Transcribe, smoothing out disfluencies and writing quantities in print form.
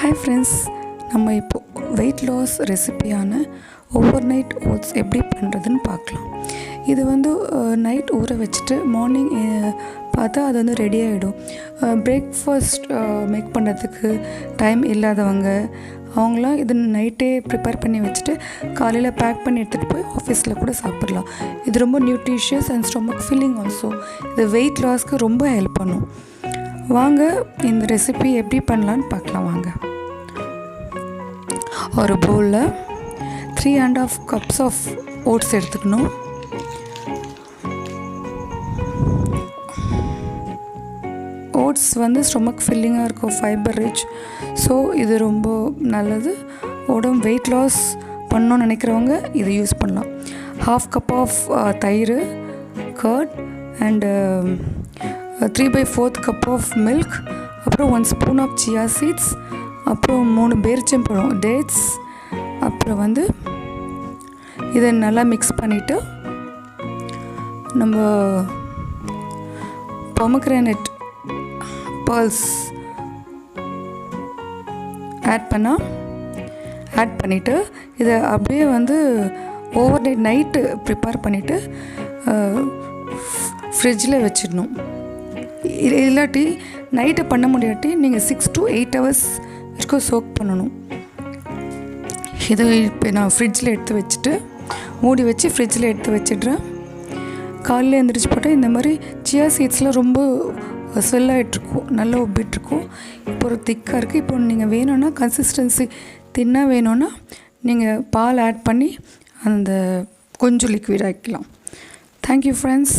Hi friends, நம்ம இப்போ weight loss ரெசிபியான ஓவர் நைட் ஓட்ஸ் எப்படி பண்ணுறதுன்னு பார்க்கலாம். இது நைட் ஊற வச்சுட்டு மார்னிங் பார்த்தா அது ரெடி ஆகிடும். பிரேக்ஃபாஸ்ட் மேக் பண்ணுறதுக்கு டைம் இல்லாதவங்க அவங்களாம் இது நைட்டே ப்ரிப்பேர் பண்ணி வச்சுட்டு காலையில் பேக் பண்ணி எடுத்துகிட்டு போய் ஆஃபீஸில் கூட சாப்பிட்லாம். இது ரொம்ப nutritious and stomach filling also. இது வெயிட் லாஸ்க்கு ரொம்ப ஹெல்ப் பண்ணும். வாங்க இந்த ரெசிபி எப்படி பண்ணலான்னு பார்க்கலாம். வாங்க, ஒரு பவுலில் 3.5 கப்ஸ் ஆஃப் ஓட்ஸ் எடுத்துக்கணும். ஓட்ஸ் ஸ்டொமக் ஃபில்லிங்காக இருக்கும், ஃபைபர் ரிச். ஸோ இது ரொம்ப நல்லது. உடம்பு வெயிட் லாஸ் பண்ணணும்னு நினைக்கிறவங்க இதை யூஸ் பண்ணலாம். 1/2 கப் ஆஃப் தயிர், curd and 3/4 cup of milk, அப்புறம் 1 ஸ்பூன் ஆஃப் சியா சீட்ஸ், அப்புறம் 3 பேரிச்சம்பழம் டேட்ஸ். அப்புறம் இதை நல்லா மிக்ஸ் பண்ணிவிட்டு நம்ம பொமக்ரானேட் பர்ல்ஸ் ஆட் பண்ணிவிட்டு இதை அப்படியே ஓவர் நைட்டு ப்ரிப்பேர் பண்ணிவிட்டு ஃப்ரிட்ஜில் வச்சிடணும். இல்லாட்டி நைட்டு பண்ண முடியாட்டி நீங்கள் 6 to 8 hours வரைக்கும் சோக் பண்ணணும். இதை இப்போ நான் ஃப்ரிட்ஜில் எடுத்து வச்சுட்டு மூடி வச்சு ஃப்ரிட்ஜில் எடுத்து வச்சிடுறேன். காலையில் எழுந்திரிச்சு போட்டால் இந்த மாதிரி சியா சீட்ஸ்லாம் ரொம்ப ஸ்வெல்லாகிட்ருக்கும், நல்லா உப்பிட்டுருக்கும். இப்போ ஒரு திக்காக இருக்குது. இப்போ நீங்கள் வேணும்னா கன்சிஸ்டன்சி தின்னாக வேணும்னா நீங்கள் பால் ஆட் பண்ணி அந்த கொஞ்சம் லிக்விட் ஆக்கிக்கலாம். Thank you friends.